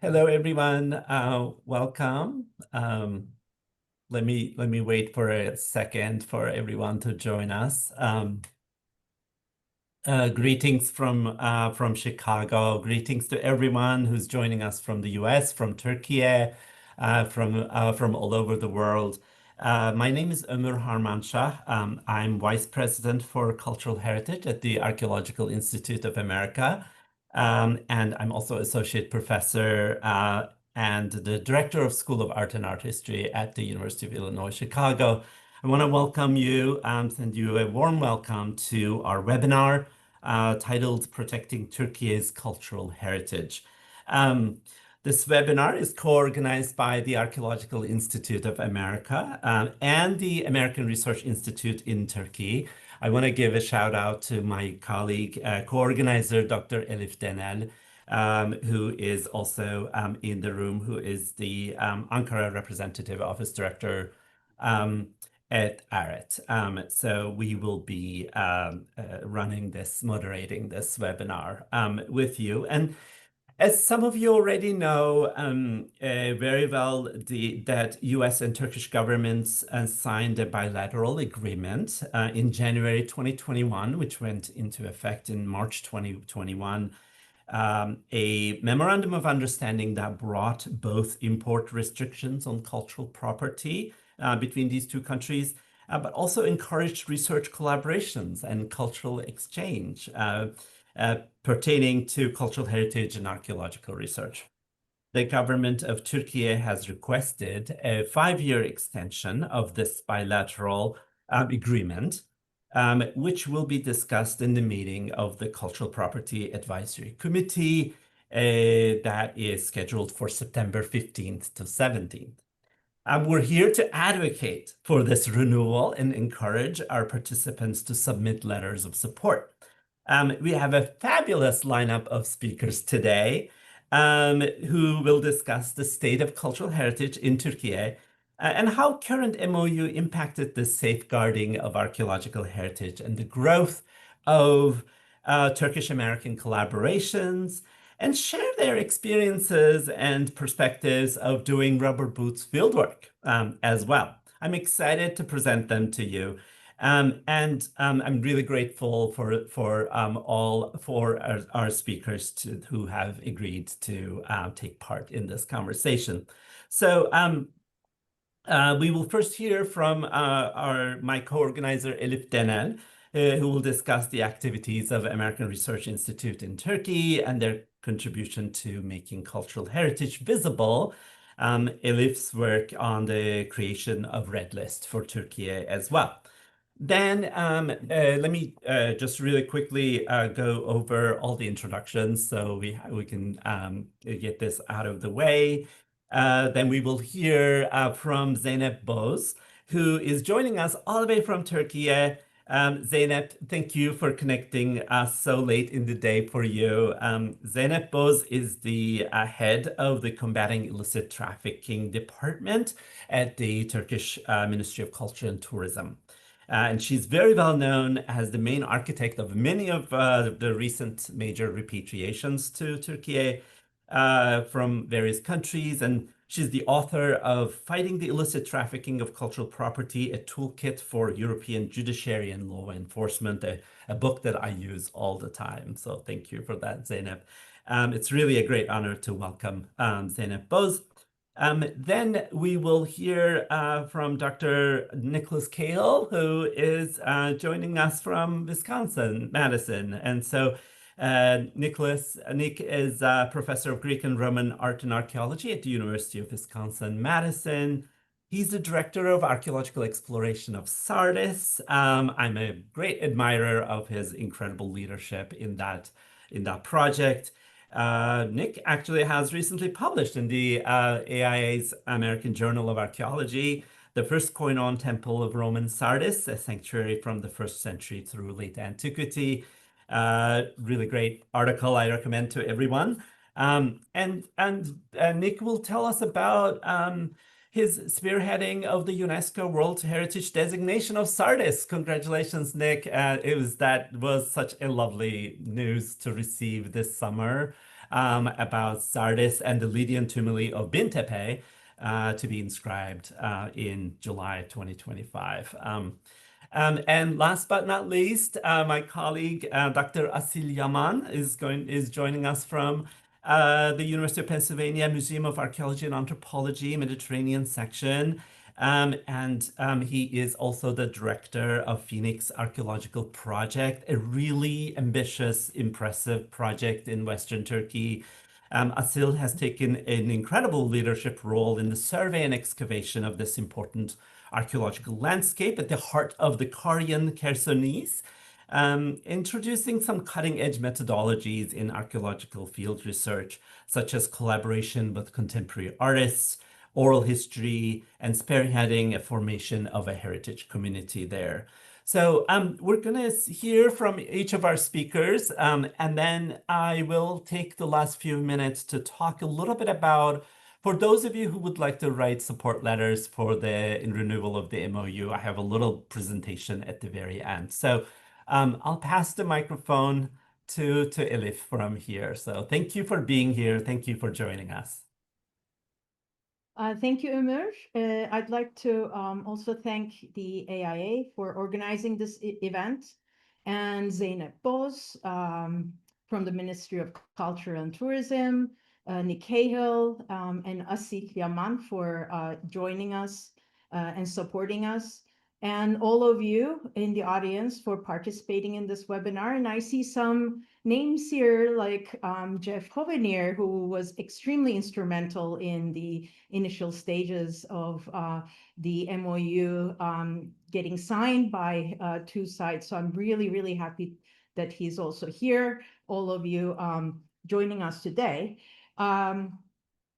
Hello, everyone. Welcome. Let me wait for a second for everyone to join us. Greetings from Chicago. Greetings to everyone who's joining us from the US, from Turkey, from all over the world. My name is Ömür Harmanşah. I'm Vice President for Cultural Heritage at the Archaeological Institute of America. And I'm also Associate Professor and the Director of School of Art and Art History at the University of Illinois, Chicago. I want to welcome you, send you a warm welcome to our webinar titled Protecting Turkey's Cultural Heritage. This webinar is co-organized by the Archaeological Institute of America and the American Research Institute in Turkey. I want to give a shout out to my colleague, co-organizer, Dr. Elif Denel, who is also in the room, who is the Ankara Representative Office Director at ARIT. So we will be moderating this webinar with you. And as some of you already know very well, that US and Turkish governments signed a bilateral agreement in January 2021, which went into effect in March 2021, a memorandum of understanding that brought both import restrictions on cultural property between these two countries, but also encouraged research collaborations and cultural exchange pertaining to cultural heritage and archaeological research. The government of Turkey has requested a 5-year extension of this bilateral agreement, which will be discussed in the meeting of the Cultural Property Advisory Committee that is scheduled for September 15th to 17th. We're here to advocate for this renewal and encourage our participants to submit letters of support. We have a fabulous lineup of speakers today who will discuss the state of cultural heritage in Turkey and how current MOU impacted the safeguarding of archaeological heritage and the growth of Turkish-American collaborations, and share their experiences and perspectives of doing rubber boots fieldwork as well. I'm excited to present them to you. I'm really grateful for all four our speakers who have agreed to take part in this conversation. So we will first hear from my co-organizer Elif Denel, who will discuss the activities of American Research Institute in Turkey and their contribution to making cultural heritage visible. Elif's work on the creation of Red List for Turkey as well. Then let me just really quickly go over all the introductions so we can get this out of the way. Then we will hear from Zeynep Boz, who is joining us all the way from Turkey. Zeynep, thank you for connecting us so late in the day for you. Zeynep Boz is the head of the Combating Illicit Trafficking Department at the Turkish Ministry of Culture and Tourism. And she's very well known as the main architect of many of the recent major repatriations to Turkey from various countries. And she's the author of Fighting the Illicit Trafficking of Cultural Property, a Toolkit for European Judiciary and Law Enforcement, a book that I use all the time. So thank you for that, Zeynep. It's really a great honor to welcome Zeynep Boz. Then we will hear from Dr. Nicholas Cahill, who is joining us from Wisconsin-Madison. And so Nick is Professor of Greek and Roman Art and Archaeology at the University of Wisconsin-Madison. He's the Director of Archaeological Exploration of Sardis. I'm a great admirer of his incredible leadership in that project. Nick actually has recently published in the AIA's American Journal of Archaeology, the first Koinon Temple of Roman Sardis, a sanctuary from the 1st century through late antiquity. Really great article I recommend to everyone. And Nick will tell us about his spearheading of the UNESCO World Heritage designation of Sardis. Congratulations, Nick. That was such a lovely news to receive this summer. about Sardis and the Lydian tumuli of Bintepe to be inscribed in July 2025. And last but not least, my colleague Dr. Asil Yaman is joining us from the University of Pennsylvania Museum of Archaeology and Anthropology, Mediterranean section. And he is also the director of Phoenix Archaeological Project, a really ambitious, impressive project in Western Turkey. Asil has taken an incredible leadership role in the survey and excavation of this important archaeological landscape at the heart of the Karyan Chersonese, introducing some cutting-edge methodologies in archaeological field research, such as collaboration with contemporary artists, oral history, and spearheading a formation of a heritage community there. So we're going to hear from each of our speakers, and then I will take the last few minutes to talk a little bit about, for those of you who would like to write support letters for the renewal of the MOU, I have a little presentation at the very end. So I'll pass the microphone to Elif from here. So thank you for being here. Thank you for joining us. Thank you, Ömür. I'd like to also thank the AIA for organizing this event, and Zeynep Boz from the Ministry of Culture and Tourism, Nick Cahill, and Asil Yaman for joining us and supporting us, and all of you in the audience for participating in this webinar. And I see some names here like Jeff Hovenier, who was extremely instrumental in the initial stages of the MOU getting signed by two sides. So I'm really, really happy that he's also here, all of you joining us today.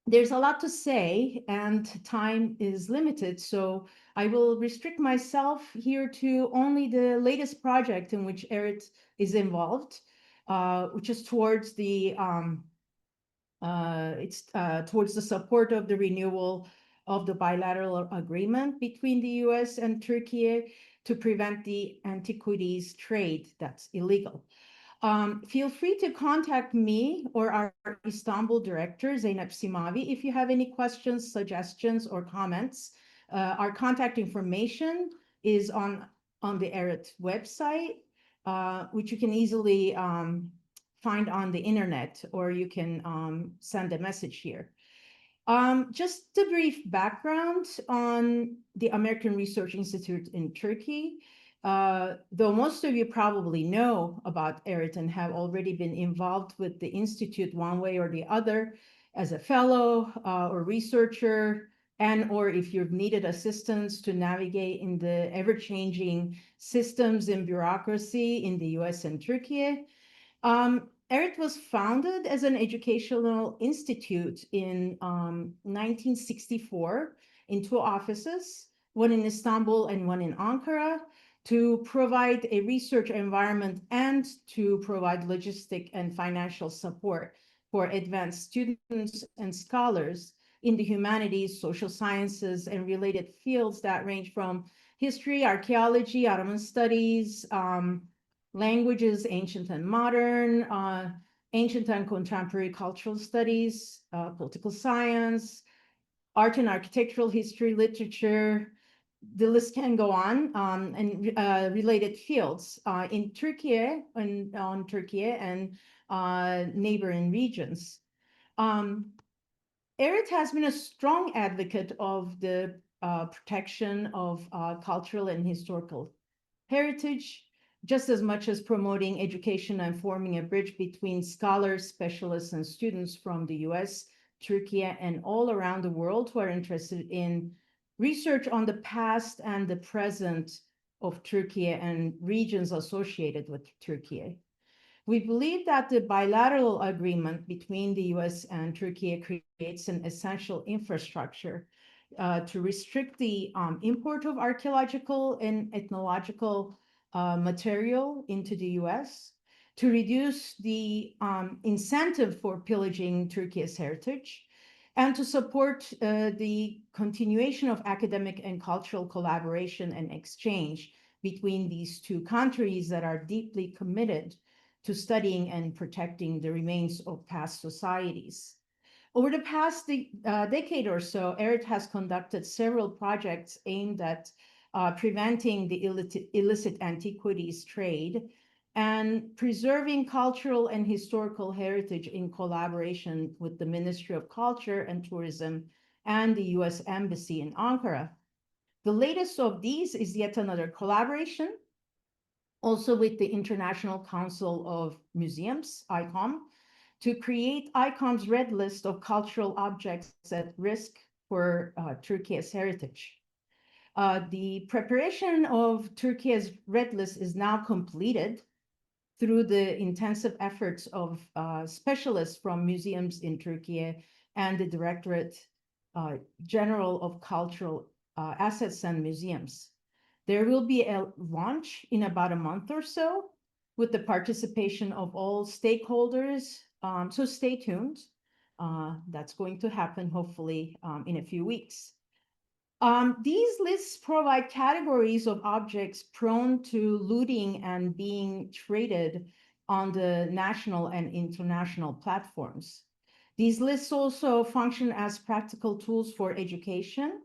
There's a lot to say and time is limited, so I will restrict myself here to only the latest project in which ARIT is involved, which is towards the towards the support of the renewal of the bilateral agreement between the US and Turkey to prevent the antiquities trade that's illegal. Feel free to contact me or our Istanbul director, Zeynep Simavi, if you have any questions, suggestions, or comments. Our contact information is on the ARIT website, which you can easily find on the internet, or you can send a message here. Just a brief background on the American Research Institute in Turkey. Though most of you probably know about ARIT and have already been involved with the Institute one way or the other as a fellow or researcher, and or if you've needed assistance to navigate in the ever-changing systems and bureaucracy in the US and Turkey. ARIT was founded as an educational institute in 1964 in two offices, one in Istanbul and one in Ankara, to provide a research environment and to provide logistic and financial support for advanced students and scholars in the humanities, social sciences, and related fields that range from history, archaeology, Ottoman studies, languages, ancient and modern, ancient and contemporary cultural studies, political science, art and architectural history, literature. The list can go on, and related fields in Turkey and on Turkey and neighboring regions. ARIT has been a strong advocate of the protection of cultural and historical heritage, just as much as promoting education and forming a bridge between scholars, specialists, and students from the US, Turkey, and all around the world who are interested in research on the past and the present of Turkey and regions associated with Turkey. We believe that the bilateral agreement between the US and Turkey creates an essential infrastructure to restrict the import of archaeological and ethnological material into the US, to reduce the incentive for pillaging Turkey's heritage, and to support the continuation of academic and cultural collaboration and exchange between these two countries that are deeply committed to studying and protecting the remains of past societies. Over the past decade or so, ARIT has conducted several projects aimed at preventing the illicit antiquities trade and preserving cultural and historical heritage in collaboration with the Ministry of Culture and Tourism and the US Embassy in Ankara. The latest of these is yet another collaboration, also with the International Council of Museums, ICOM, to create ICOM's red list of cultural objects at risk for Turkey's heritage. The preparation of Turkey's red list is now completed through the intensive efforts of specialists from museums in Turkey and the Directorate General of Cultural Assets and Museums. There will be a launch in about a month or so with the participation of all stakeholders. So stay tuned. That's going to happen hopefully in a few weeks. These lists provide categories of objects prone to looting and being traded on the national and international platforms. These lists also function as practical tools for education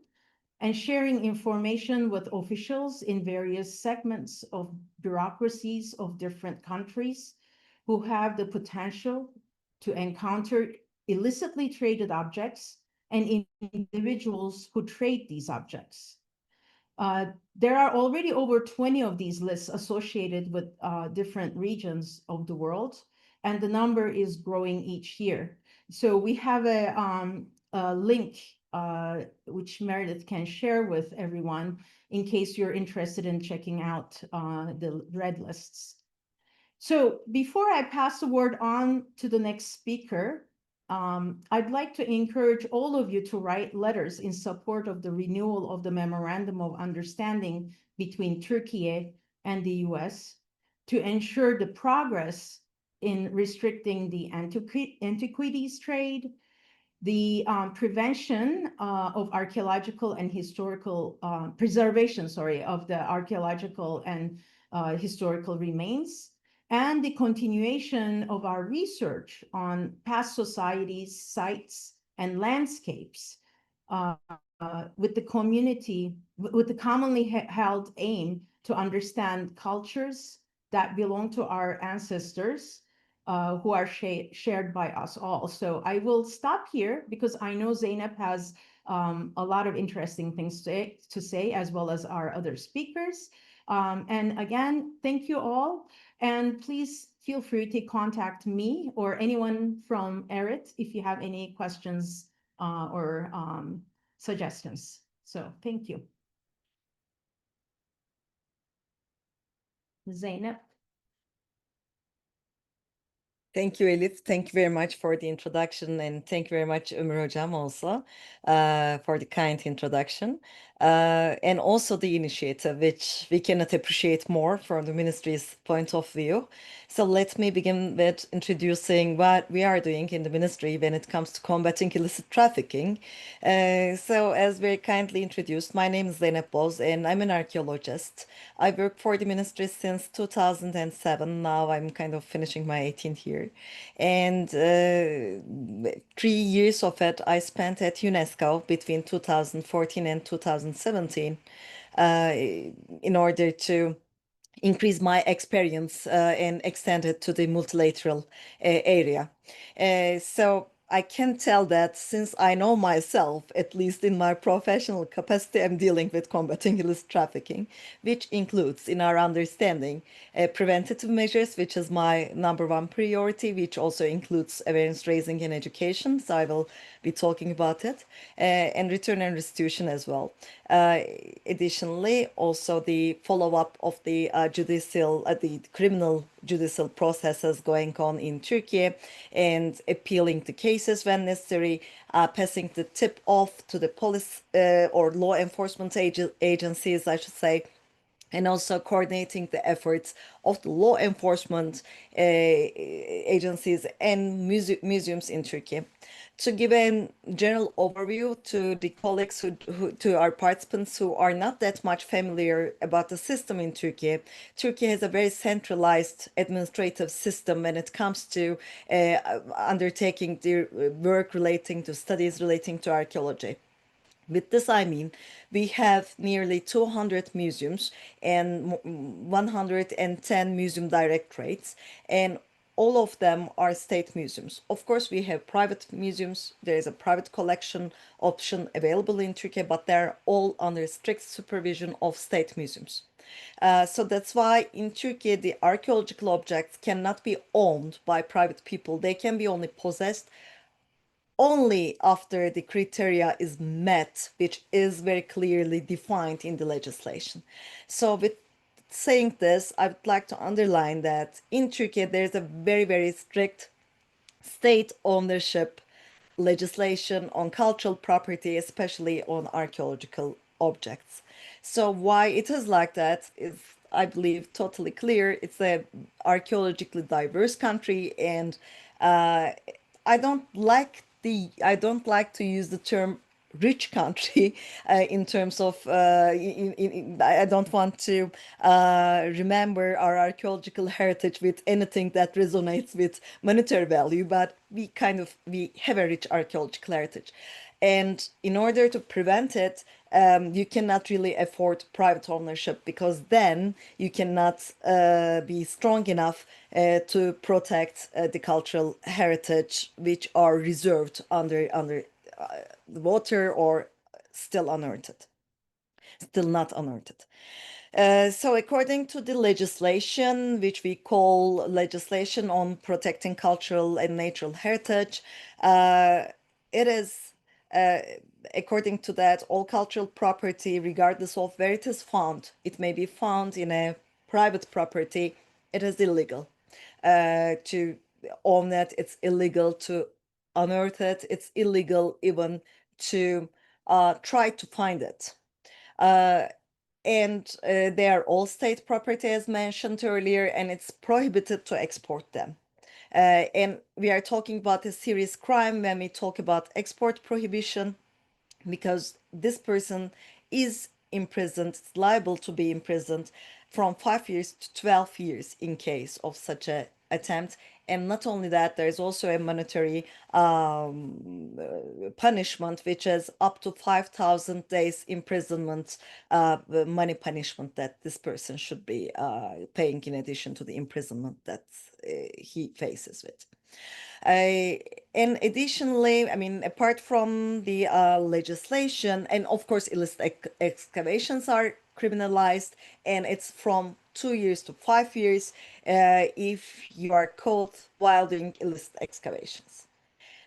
and sharing information with officials in various segments of bureaucracies of different countries who have the potential to encounter illicitly traded objects and individuals who trade these objects. There are already over 20 of these lists associated with different regions of the world, and the number is growing each year. So we have a link which Meredith can share with everyone in case you're interested in checking out the red lists. So before I pass the word on to the next speaker, I'd like to encourage all of you to write letters in support of the renewal of the Memorandum of Understanding between Turkey and the US to ensure the progress in restricting the antiquities trade, the prevention of archaeological and historical preservation, of the archaeological and historical remains, and the continuation of our research on past societies, sites, and landscapes with the community, with the commonly held aim to understand cultures that belong to our ancestors who are shared by us all. So I will stop here because I know Zeynep has a lot of interesting things to say, as well as our other speakers. And again, thank you all. And please feel free to contact me or anyone from ARIT if you have any questions or suggestions. So thank you. Zeynep. Thank you, Elif. Thank you very much for the introduction, and thank you very much, Ömür Hocam, also for the kind introduction, and also the initiative, which we cannot appreciate more from the ministry's point of view. So let me begin with introducing what we are doing in the ministry when it comes to combating illicit trafficking. So as very kindly introduced, my name is Zeynep Boz, and I'm an archaeologist. I work for the ministry since 2007. Now I'm kind of finishing my 18th year. And 3 years of it I spent at UNESCO between 2014 and 2017 in order to increase my experience and extend it to the multilateral area. So I can tell that since I know myself, at least in my professional capacity, I'm dealing with combating illicit trafficking, which includes, in our understanding, preventative measures, which is my #1 priority, which also includes awareness raising and education. So I will be talking about it, and return and restitution as well. Additionally, also the follow-up of the the criminal judicial processes going on in Turkey, and appealing the cases when necessary, passing the tip off to the police or law enforcement agencies, I should say, and also coordinating the efforts of the law enforcement agencies and museums in Turkey. To give a general overview to the colleagues to our participants who are not that much familiar about the system in Turkey, Turkey has a very centralized administrative system when it comes to undertaking the work relating to studies relating to archaeology. With this, I mean, we have nearly 200 museums and 110 museum directorates, and all of them are state museums. Of course, we have private museums. There is a private collection option available in Turkey, but they're all under strict supervision of state museums. So that's why in Turkey, the archaeological objects cannot be owned by private people. They can be only possessed only after the criteria is met, which is very clearly defined in the legislation. So with saying this, I would like to underline that in Turkey, there's a very, very strict state ownership legislation on cultural property, especially on archaeological objects. So why it is like that is, I believe, totally clear. It's a archaeologically diverse country, and uh, I don't like to use the term rich country in terms of I don't want to remember our archaeological heritage with anything that resonates with monetary value, but we have a rich archaeological heritage, and in order to prevent it, you cannot really afford private ownership, because then you cannot be strong enough to protect the cultural heritage which are reserved under the water or still unearthed, still not unearthed. So according to the legislation, which we call legislation on protecting cultural and natural heritage, it is, uh, according to that, all cultural property, regardless of where it is found, it may be found in a private property, it is illegal to own it, it's illegal to unearth it, it's illegal even to try to find it. And they are all state property, as mentioned earlier, and it's prohibited to export them. And we are talking about a serious crime when we talk about export prohibition, because this person is imprisoned, liable to be imprisoned from 5 years to 12 years in case of such a attempt. And not only that, there is also a monetary punishment, which is up to 5,000 days imprisonment, money punishment that this person should be paying in addition to the imprisonment that he faces with. And additionally, I mean, apart from the legislation, and of course, illicit excavations are criminalized, and it's from 2 years to 5 years if you are caught while doing illicit excavations.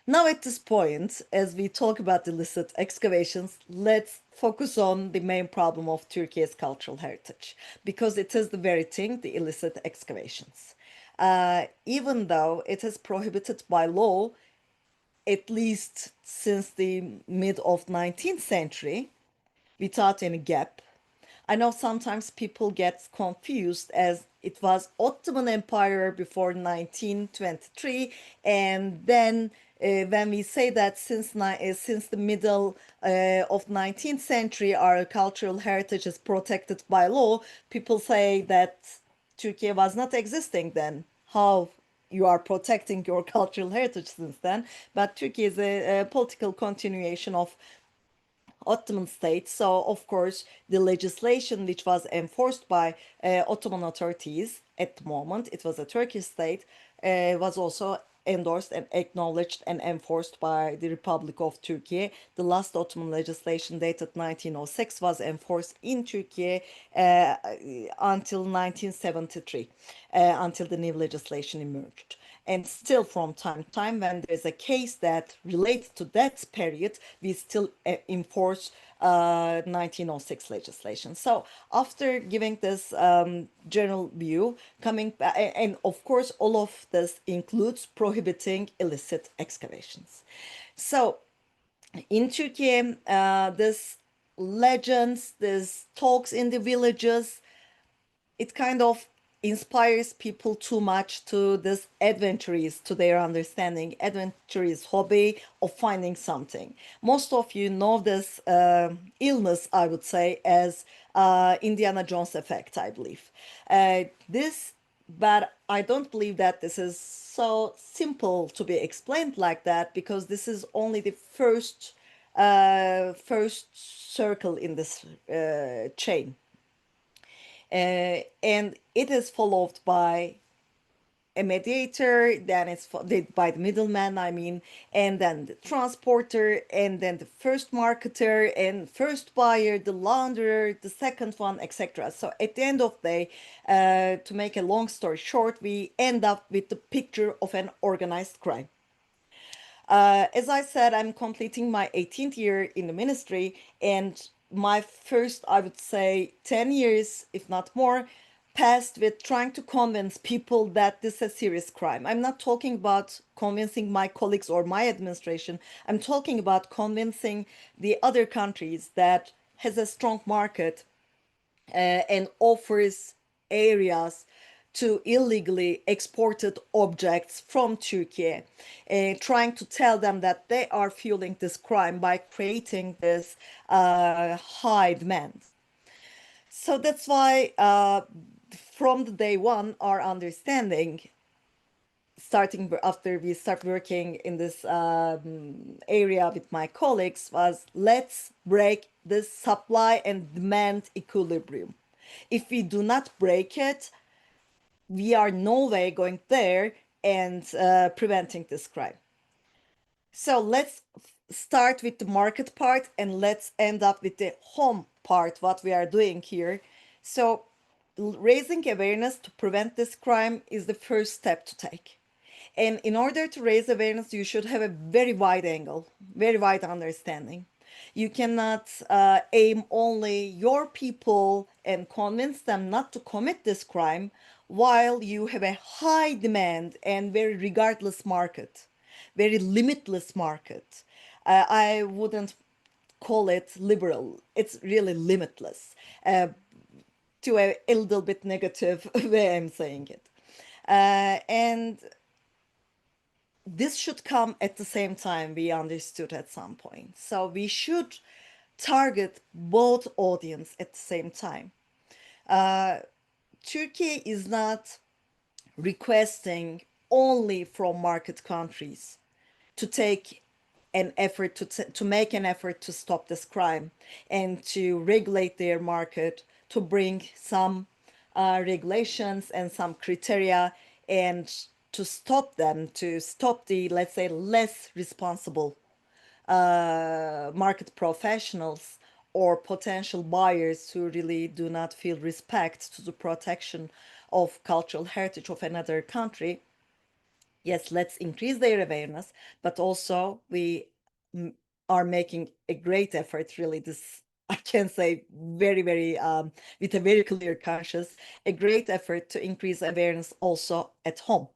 Now, at this point, as we talk about illicit excavations, let's focus on the main problem of Turkey's cultural heritage, because it is the very thing, the illicit excavations. Even though it is prohibited by law, at least since the mid of 19th century, without any gap. I know sometimes people get confused, as it was Ottoman Empire before 1923, and then when we say that since the middle of 19th century our cultural heritage is protected by law, people say that Turkey was not existing then. How you are protecting your cultural heritage since then? But Turkey is a political continuation of Ottoman state. So, of course, the legislation which was enforced by Ottoman authorities at the moment, it was a Turkish state, was also endorsed and acknowledged and enforced by the Republic of Turkey. The last Ottoman legislation dated 1906 was enforced in Turkey until 1973, until the new legislation emerged. And still, from time to time, when there's a case that relates to that period, we still enforce 1906 legislation. So after giving this general view, coming back, and of course, all of this includes prohibiting illicit excavations. So in Turkey, this legends, this talks in the villages it kind of inspires people too much to this adventurous, to their understanding, adventurous hobby of finding something. Most of you know this illness, I would say, as Indiana Jones effect, I believe. But I don't believe that this is so simple to be explained like that, because this is only the first circle in this chain. And it is followed by a mediator, then it's by the middleman, I mean, and then the transporter, and then the first marketer, and first buyer, the launderer, the second one, etc. So at the end of the day, to make a long story short, we end up with the picture of an organized crime. As I said, I'm completing my 18th year in the ministry, and my first, I would say, 10 years, if not more, passed with trying to convince people that this is a serious crime. I'm not talking about convincing my colleagues or my administration. I'm talking about convincing the other countries that has a strong market and offers areas to illegally exported objects from Turkey, trying to tell them that they are fueling this crime by creating this high demand. So that's why from the day one, our understanding, starting after we start working in this area with my colleagues, was let's break this supply and demand equilibrium. If we do not break it, we are no way going there and preventing this crime. So let's start with the market part and let's end up with the home part, what we are doing here. So raising awareness to prevent this crime is the first step to take. And in order to raise awareness, you should have a very wide angle, very wide understanding. You cannot aim only your people and convince them not to commit this crime while you have a high demand and very regardless market, very limitless market. I wouldn't call it liberal. It's really limitless, to a little bit negative way I'm saying it. And this should come at the same time, we understood at some point. So we should target both audience at the same time. Turkey is not requesting only from market countries to take an effort to make an effort to stop this crime and to regulate their market, to bring some regulations and some criteria, and to stop them, to stop the, let's say, less responsible market professionals or potential buyers who really do not feel respect to the protection of cultural heritage of another country. Yes, let's increase their awareness, but also we are making a great effort, really, this, I can say very, very, with a very clear conscience, a great effort to increase awareness also at home.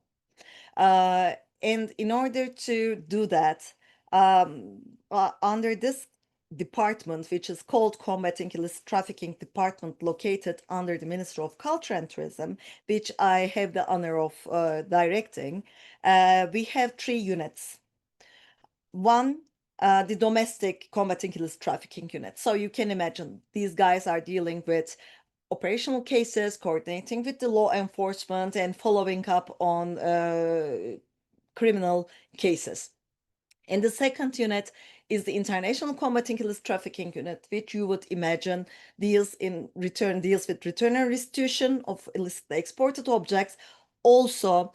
And in order to do that, under this department, which is called Combating Illicit Trafficking Department, located under the Ministry of Culture and Tourism, which I have the honor of directing, we have 3 units. One, the domestic combating illicit trafficking unit. So you can imagine these guys are dealing with operational cases, coordinating with the law enforcement, and following up on criminal cases. And the second unit is the International Combating Illicit Trafficking Unit, which you would imagine deals with return and restitution of illicitly exported objects, also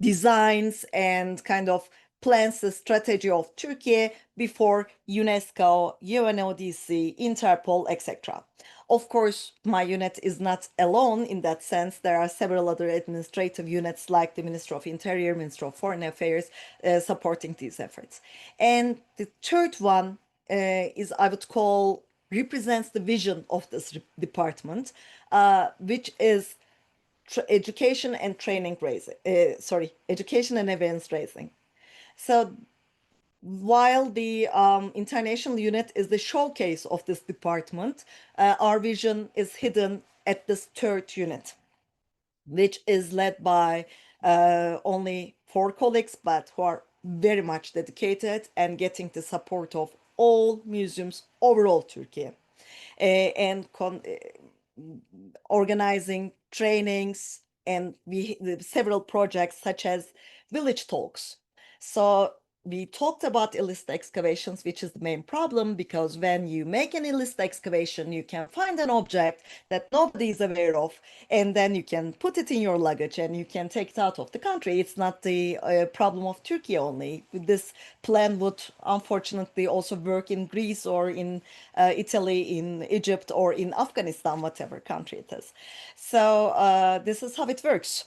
designs and kind of plans the strategy of Turkey before UNESCO, UNODC, Interpol, etc. Of course, my unit is not alone in that sense. There are several other administrative units like the Ministry of Interior, Ministry of Foreign Affairs, supporting these efforts. And the third one is, I would call, represents the vision of this department, which is education and training raising, education and awareness raising. So while the international unit is the showcase of this department, our vision is hidden at this third unit, which is led by only 4 colleagues, but who are very much dedicated and getting the support of all museums overall Turkey, and organizing trainings and several projects such as village talks. So we talked about illicit excavations, which is the main problem, because when you make an illicit excavation, you can find an object that nobody is aware of, and then you can put it in your luggage and you can take it out of the country. It's not the problem of Turkey only. This plan would unfortunately also work in Greece or in Italy, in Egypt, or in Afghanistan, whatever country it is. So this is how it works.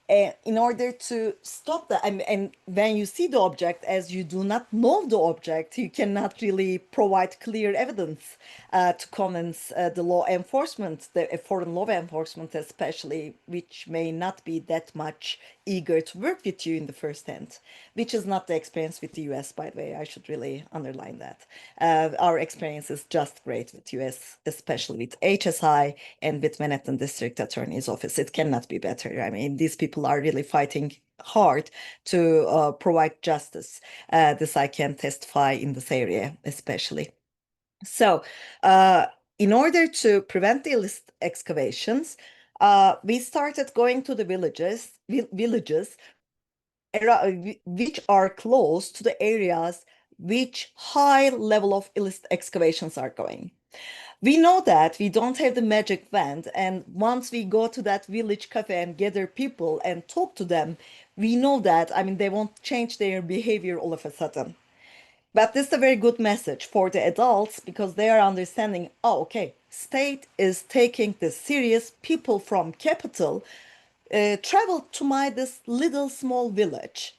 In order to stop that, and when you see the object, as you do not know the object, you cannot really provide clear evidence to convince the law enforcement, the foreign law enforcement especially, which may not be that much eager to work with you in the first hand, which is not the experience with the US, by the way. I should really underline that. Our experience is just great with US, especially with HSI and with Manhattan District Attorney's Office. It cannot be better. I mean, these people are really fighting hard to provide justice. This I can testify in this area, especially. So, in order to prevent the illicit excavations, we started going to the villages which are close to the areas which high level of illicit excavations are going. We know that we don't have the magic wand, and once we go to that village cafe and gather people and talk to them, we know that, I mean, they won't change their behavior all of a sudden. But this is a very good message for the adults, because they are understanding, oh, okay, state is taking this serious. People from capital travel to this little small village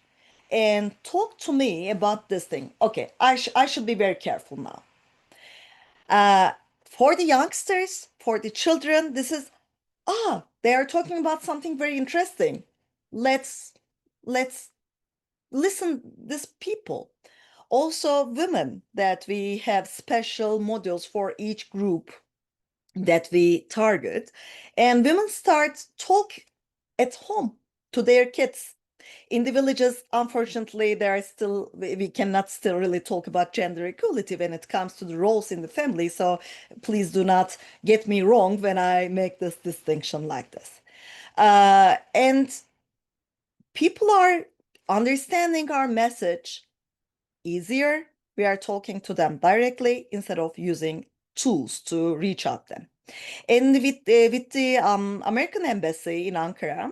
and talk to me about this thing. Okay, I should be very careful now. For the youngsters, for the children, this is, they are talking about something very interesting. Let's listen these people. Also women, that we have special modules for each group that we target, and women start talk at home to their kids. In the villages, unfortunately, we cannot still really talk about gender equality when it comes to the roles in the family. So please do not get me wrong when I make this distinction like this. And people are understanding our message easier. We are talking to them directly instead of using tools to reach out them. And with the American Embassy in Ankara,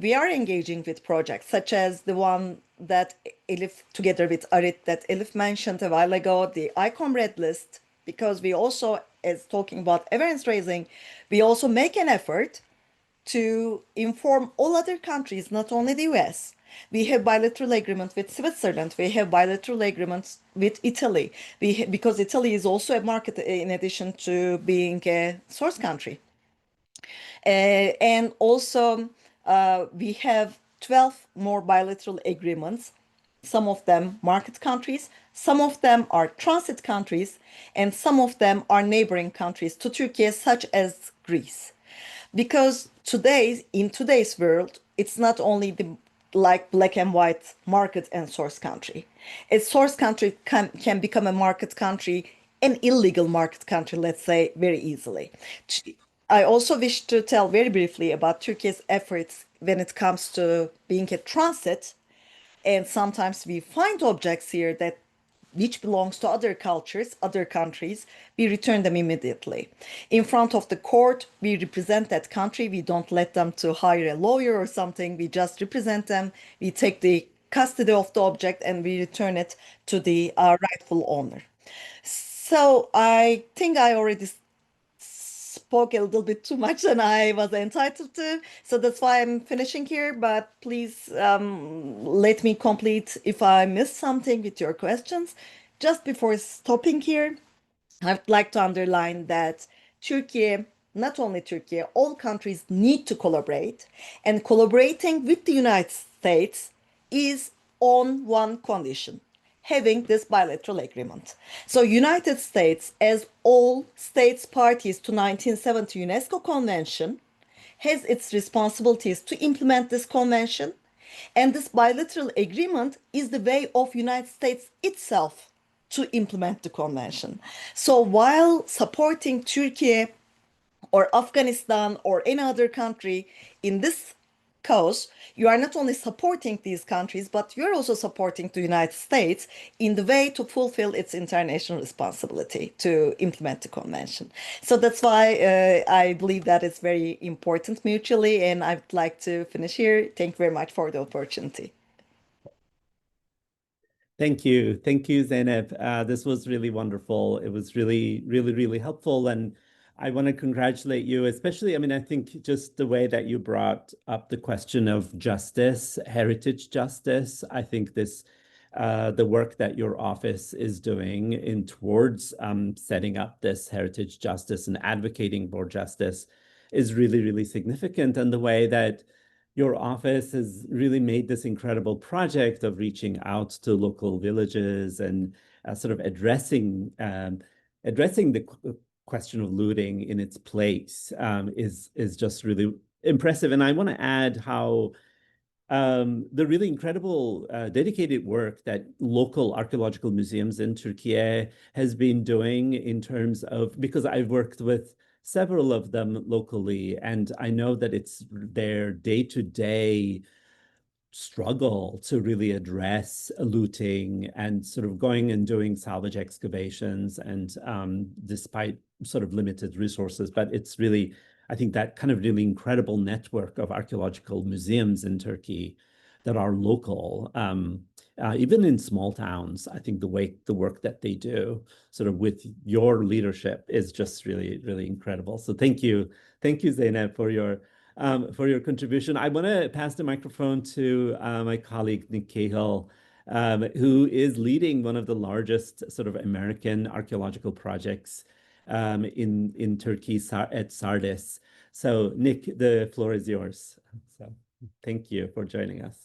we are engaging with projects such as the one that Elif, together with ARIT, that Elif mentioned a while ago, the ICOM Red List, because we also, as talking about awareness raising, we also make an effort to inform all other countries, not only the US. We have bilateral agreements with Switzerland. We have bilateral agreements with Italy. Because Italy is also a market in addition to being a source country. And also we have 12 more bilateral agreements. Some of them market countries, some of them are transit countries, and some of them are neighboring countries to Turkey, such as Greece. Because in today's world, it's not only the like black and white market and source country. A source country can become a market country, an illegal market country, let's say, very easily. I also wish to tell very briefly about Turkey's efforts when it comes to being a transit. And sometimes we find objects here that which belongs to other cultures, other countries, we return them immediately. In front of the court, we represent that country. We don't let them to hire a lawyer or something. We just represent them. We take the custody of the object and we return it to the rightful owner. So I think I already spoke a little bit too much than I was entitled to. So that's why I'm finishing here. But please let me complete if I missed something with your questions. Just before stopping here, I'd like to underline that Turkey, not only Turkey, all countries need to collaborate. And collaborating with the United States is on one condition: having this bilateral agreement. So United States, as all states parties to 1970 UNESCO Convention, has its responsibilities to implement this convention, and this bilateral agreement is the way of United States itself to implement the convention. So while supporting Turkey or Afghanistan or any other country in this cause, you are not only supporting these countries, but you're also supporting the United States in the way to fulfill its international responsibility to implement the convention. So that's why I believe that it's very important mutually, and I'd like to finish here. Thank you very much for the opportunity. Thank you. Thank you, Zeynep. This was really wonderful. It was really, really, really helpful. And I want to congratulate you, especially, I mean, I think just the way that you brought up the question of justice, heritage justice. I think this, the work that your office is doing in towards setting up this heritage justice and advocating for justice is really, really significant. And the way that your office has really made this incredible project of reaching out to local villages and sort of addressing the question of looting in its place is just really impressive. And I want to add how the really incredible dedicated work that local archaeological museums in Turkey has been doing in terms of, because I've worked with several of them locally, and I know that it's their day-to-day struggle to really address looting and sort of going and doing salvage excavations, and despite sort of limited resources, but it's really, I think, that kind of really incredible network of archaeological museums in Turkey that are local, even in small towns. I think the work that they do sort of with your leadership is just really, really incredible. So thank you, Zeynep, for your contribution. I want to pass the microphone to my colleague Nick Cahill, who is leading one of the largest sort of American archaeological projects in Turkey at Sardis. So Nick, the floor is yours. So thank you for joining us.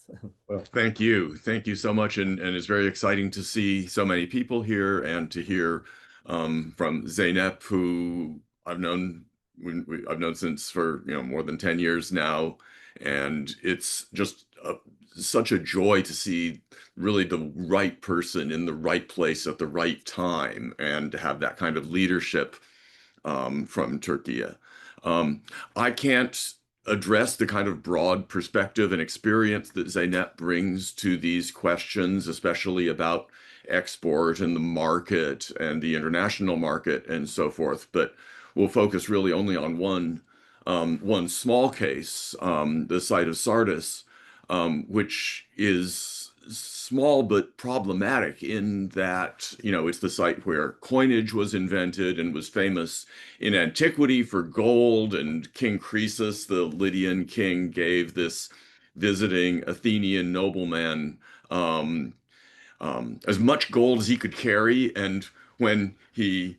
Well, thank you. Thank you so much. And it's very exciting to see so many people here and to hear from Zeynep, who I've known since for more than 10 years now. And it's just such a joy to see really the right person in the right place at the right time, and to have that kind of leadership from Turkey. I can't address the kind of broad perspective and experience that Zeynep brings to these questions, especially about export and the market and the international market and so forth. But we'll focus really only on one small case, the site of Sardis, which is small but problematic in that, it's the site where coinage was invented and was famous in antiquity for gold, and King Croesus, the Lydian king, gave this visiting Athenian nobleman as much gold as he could carry, and when he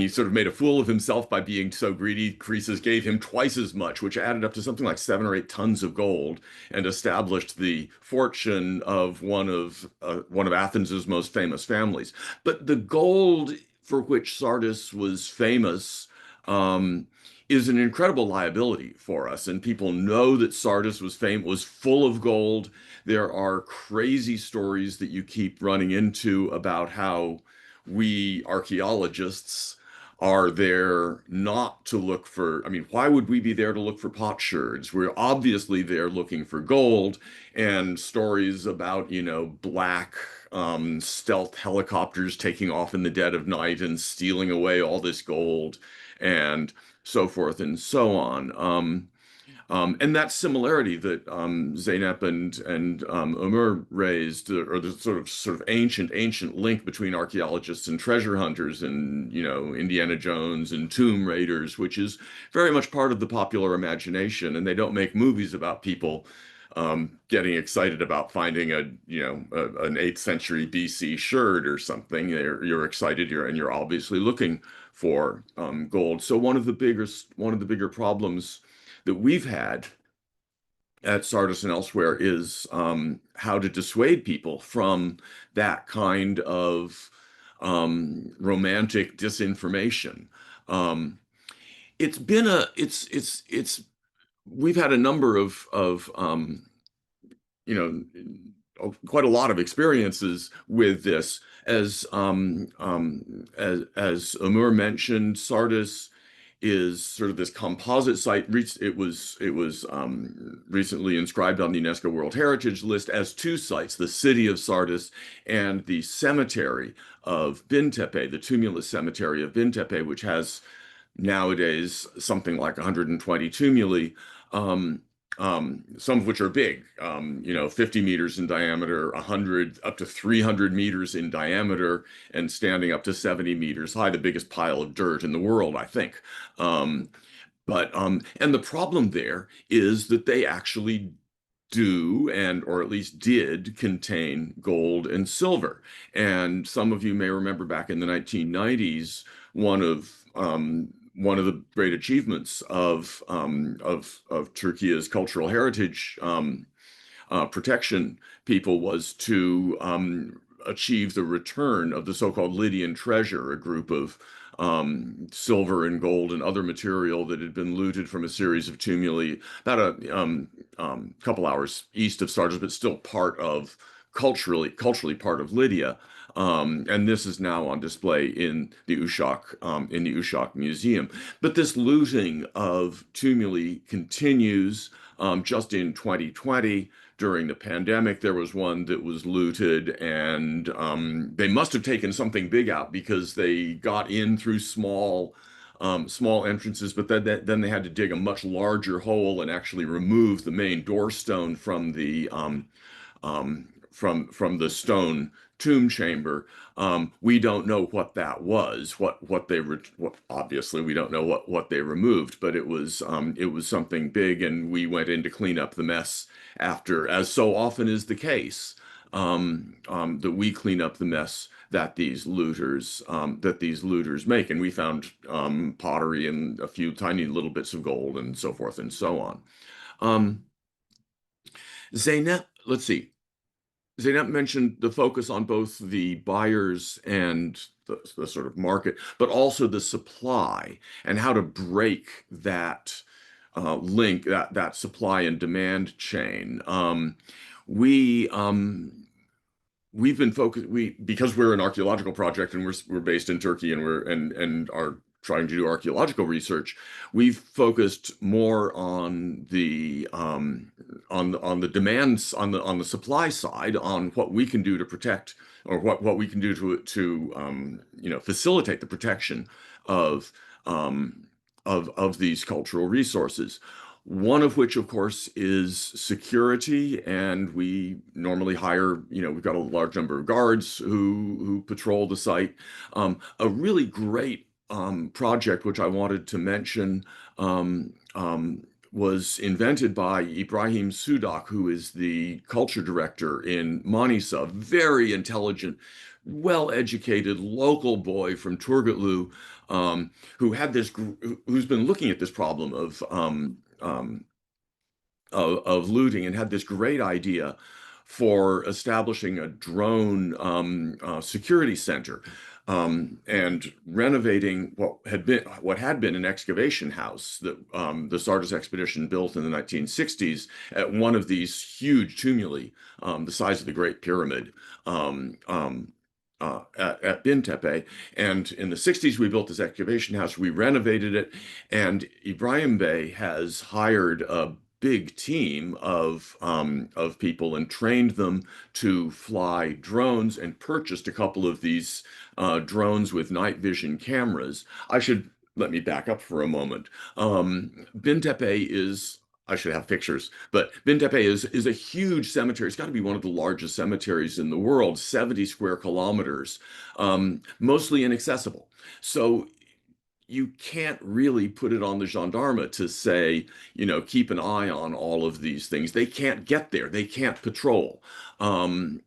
sort of made a fool of himself by being so greedy, Croesus gave him twice as much, which added up to something like 7 or 8 tons of gold, and established the fortune of one of Athens's most famous families. But the gold for which Sardis was famous is an incredible liability for us, and people know that Sardis was full of gold. There are crazy stories that you keep running into about how we archaeologists are there not to look for, why would we be there to look for potsherds? We're obviously there looking for gold, and stories about, black stealth helicopters taking off in the dead of night and stealing away all this gold, and so forth and so on. And that similarity that Zeynep and Ömür raised, or the sort of ancient link between archaeologists and treasure hunters, and Indiana Jones and Tomb Raiders, which is very much part of the popular imagination. And they don't make movies about people getting excited about finding an 8th century BC shirt or something. You're excited, and you're obviously looking for gold. So one of the bigger problems that we've had Sardis and elsewhere is how to dissuade people from that kind of romantic disinformation. It's been a it's we've had a number of you know, quite a lot of experiences with this. As Ömür mentioned, Sardis is sort of this composite site. It was recently inscribed on the UNESCO World Heritage List as two sites: the city of Sardis and the cemetery of Bintepe, the tumulus cemetery of Bintepe, which has nowadays something like 120 tumuli. Some of which are big, you know, 50 meters in diameter, 100 up to 300 meters in diameter, and standing up to 70 meters high, the biggest pile of dirt in the world, I think. And the problem there is that they actually do, or at least did, contain gold and silver. And some of you may remember back in the 1990s, one of the great achievements of Turkey's cultural heritage protection people was to achieve the return of the so-called Lydian treasure, a group of silver and gold and other material that had been looted from a series of tumuli about a couple hours east of Sardis, but still culturally part of Lydia. And this is now on display in the Uşak Museum. But this looting of tumuli continues. Just in 2020, during the pandemic, there was one that was looted, and they must have taken something big out because they got in through small entrances, but then they had to dig a much larger hole and actually remove the main door stone from the stone tomb chamber. We don't know what that was. Obviously we don't know what they removed, but it was something big, and we went in to clean up the mess after, as so often is the case, that we clean up the mess that these looters make, and we found pottery and a few tiny little bits of gold and so forth and so on. Zeynep, let's see. Zeynep mentioned the focus on both the buyers and the sort of market, but also the supply, and how to break that link, that supply and demand chain. We've been focused, because we're an archaeological project and we're based in Turkey, and are trying to do archaeological research. We've focused more on the demands, on the supply side, on what we can do to protect, or what we can do to you know, facilitate the protection of these cultural resources. One of which, of course, is security, and we normally hire, you know, we've got a large number of guards who patrol the site. A really great project, which I wanted to mention, was invented by Ibrahim Sudak, who is the culture director in Manisa, very intelligent, well-educated local boy from Turgutlu, who's been looking at this problem of looting, and had this great idea for establishing a drone security center, and renovating what had been an excavation house that the Sardis expedition built in the 1960s at one of these huge tumuli, the size of the Great Pyramid, at Bintepe. And in the 60s, we built this excavation house, we renovated it, and Ibrahim Bey has hired a big team of people and trained them to fly drones, and purchased a couple of these drones with night vision cameras. Let me back up for a moment. Bintepe is, I should have pictures, but Bintepe is a huge cemetery. It's got to be one of the largest cemeteries in the world, 70 square kilometers, mostly inaccessible. So you can't really put it on the gendarme to say, you know, keep an eye on all of these things. They can't get there. They can't patrol. There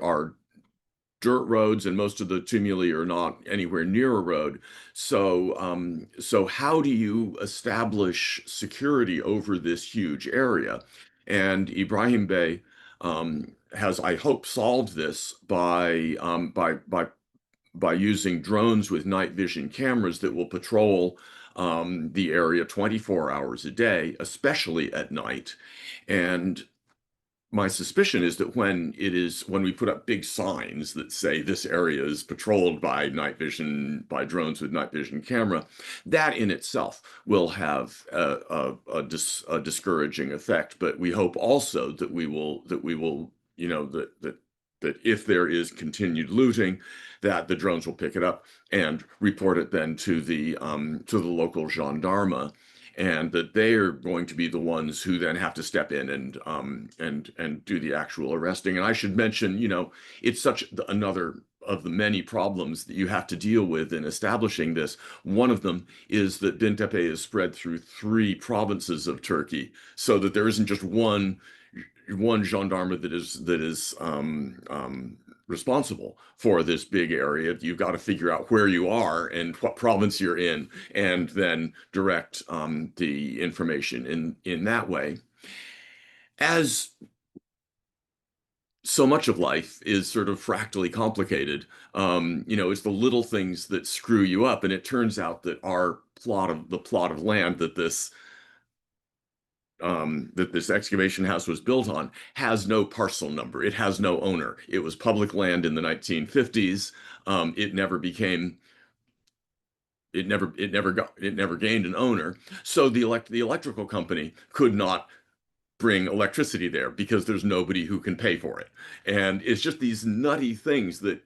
are dirt roads, and most of the tumuli are not anywhere near a road. So how do you establish security over this huge area? And Ibrahim Bey has, I hope, solved this by using drones with night vision cameras that will patrol the area 24 hours a day, especially at night. And my suspicion is that when we put up big signs that say this area is patrolled by drones with night vision camera, that in itself will have a discouraging effect. But we hope also that we will, that if there is continued looting, that the drones will pick it up and report it then to the local gendarme, and that they are going to be the ones who then have to step in and do the actual arresting. And I should mention, it's such another of the many problems that you have to deal with in establishing this. One of them is that Dintepe is spread through 3 provinces of Turkey, so that there isn't just one gendarme that is responsible for this big area. You've got to figure out where you are and what province you're in, and then direct the information in that way. As so much of life is sort of fractally complicated, it's the little things that screw you up. And it turns out that the plot of land that this excavation house was built on has no parcel number. It has no owner. It was public land in the 1950s. It never gained an owner. So the electrical company could not bring electricity there because there's nobody who can pay for it. And it's just these nutty things that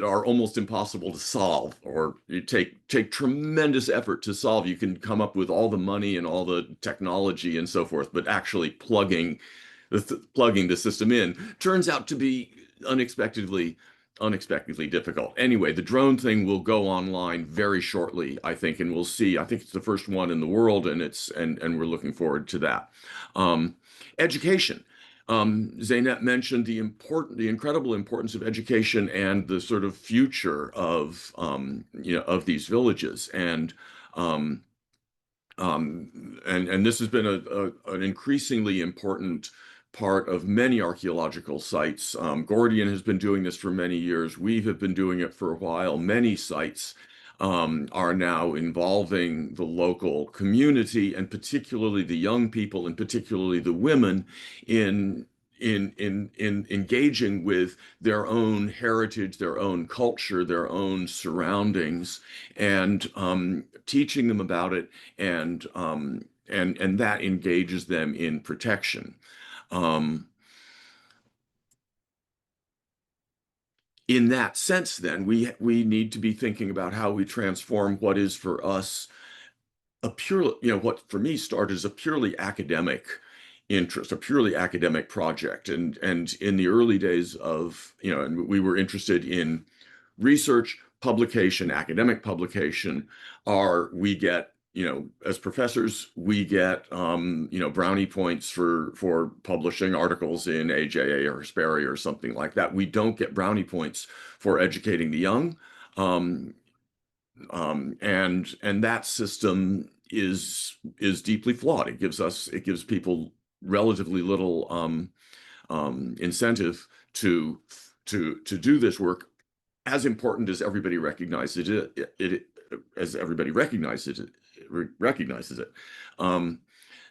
are almost impossible to solve, or you take tremendous effort to solve. You can come up with all the money and all the technology and so forth, but actually plugging the system in turns out to be unexpectedly difficult. Anyway, the drone thing will go online very shortly, I think, and we'll see. I think it's the first one in the world, and we're looking forward to that. Education. Zeynep mentioned the incredible importance of education and the sort of future of these villages, and this has been an increasingly important part of many archaeological sites. Gordian has been doing this for many years. We have been doing it for a while. Many sites are now involving the local community, and particularly the young people, and particularly the women, in engaging with their own heritage, their own culture, their own surroundings, and teaching them about it, and that engages them in protection. In that sense, then, we need to be thinking about how we transform what is for us what for me started as a purely academic interest, a purely academic project. And in the early days of, and we were interested in research, publication, academic publication. We get, as professors, we get, brownie points for publishing articles in AJA or Hesperi or something like that. We don't get brownie points for educating the young. And that system is deeply flawed. It gives people relatively little incentive to do this work, as important as everybody recognizes it.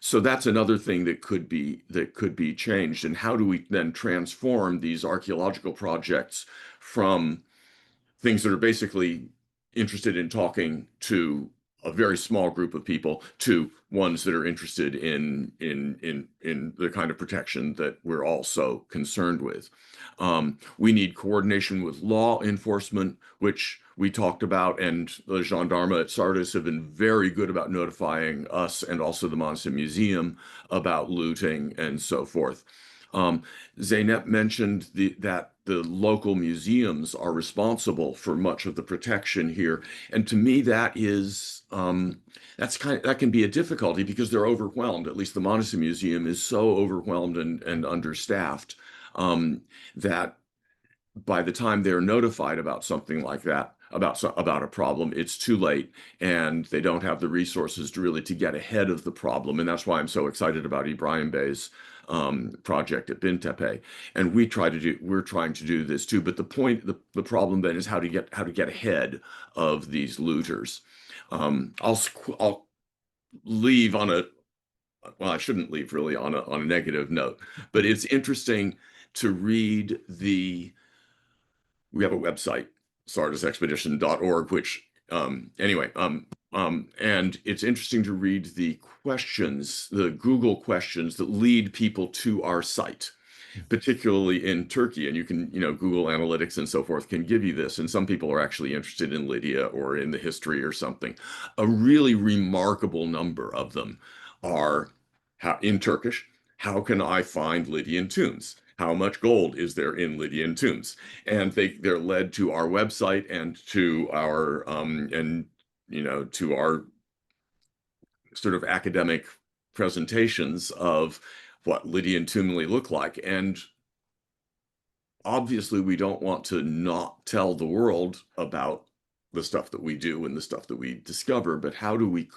So that's another thing that could be changed. And how do we then transform these archaeological projects from things that are basically interested in talking to a very small group of people to ones that are interested in the kind of protection that we're all so concerned with. We need coordination with law enforcement, which we talked about, and the gendarme at Sardis have been very good about notifying us and also the Mansa Museum about looting and so forth. Zeynep mentioned that the local museums are responsible for much of the protection here, and to me that can be a difficulty because they're overwhelmed. At least the Mansa Museum is so overwhelmed and understaffed that by the time they're notified about something like that, about a problem, it's too late, and they don't have the resources to get ahead of the problem. And that's why I'm so excited about Ibrahim Bey's project at Bintepe. And we're trying to do this too. But the problem then is how to get ahead of these looters. I'll leave on a, well, I shouldn't leave really on a negative note, but it's interesting to read we have a website, sardisexpedition.org, which anyway, and it's interesting to read the Google questions that lead people to our site, particularly in Turkey. And you can, Google Analytics and so forth can give you this. And some people are actually interested in Lydia or in the history or something. A really remarkable number of them are in Turkish. How can I find Lydian tombs? How much gold is there in Lydian tombs? And they're led to our website and to our to our sort of academic presentations of what Lydian tombs look like. And obviously, we don't want to not tell the world about the stuff that we do and the stuff that we discover, but how do we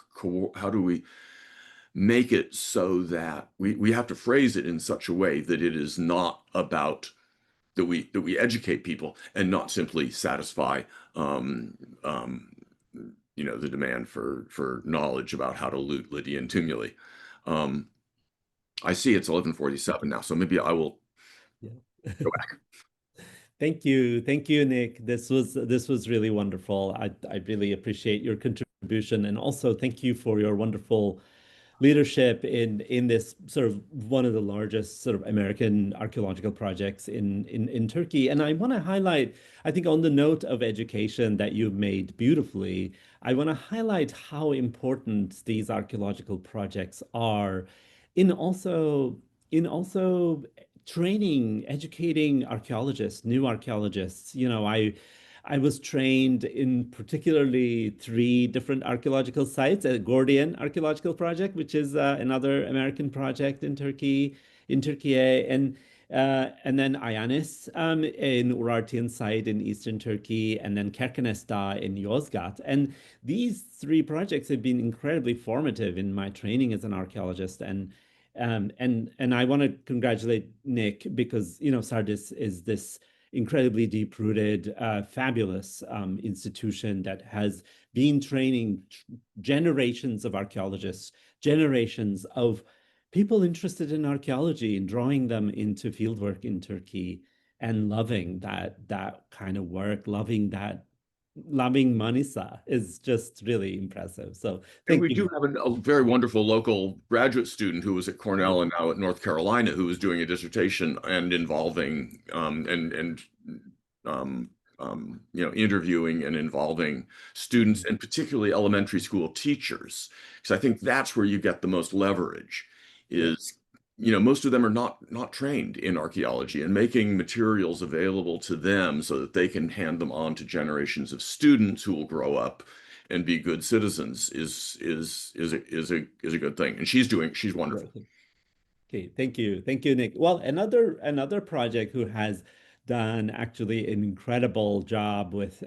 make it so that we have to phrase it in such a way that it is not about that we educate people and not simply satisfy the demand for knowledge about how to loot Lydian tumuli. I see it's 11:47 now, so maybe I will go back. Thank you, Nick. This was really wonderful. I really appreciate your contribution, and also thank you for your wonderful leadership in this sort of one of the largest sort of American archaeological projects in Turkey. And I want to highlight, I think on the note of education that you've made beautifully, I want to highlight how important these archaeological projects are in also training, educating archaeologists, new archaeologists. I was trained in particularly 3 different archaeological sites, a Gordian archaeological project, which is another American project in Turkey, and then Ayanis, in Urartian site in eastern Turkey, and then Kerkenesta in Yozgat. And these 3 projects have been incredibly formative in my training as an archaeologist. And I want to congratulate Nick because Sardis is this incredibly deep-rooted, fabulous institution that has been training generations of archaeologists, generations of people interested in archaeology and drawing them into fieldwork in Turkey and loving that kind of work, loving Manisa is just really impressive. So and we do have a very wonderful local graduate student who was at Cornell and now at North Carolina, who was doing a dissertation and involving interviewing and involving students, and particularly elementary school teachers, because I think that's where you get the most leverage. Is most of them are not trained in archaeology, and making materials available to them so that they can hand them on to generations of students who will grow up and be good citizens is a good thing. And she's wonderful. Okay, thank you, Nick. Well, another project who has done actually an incredible job with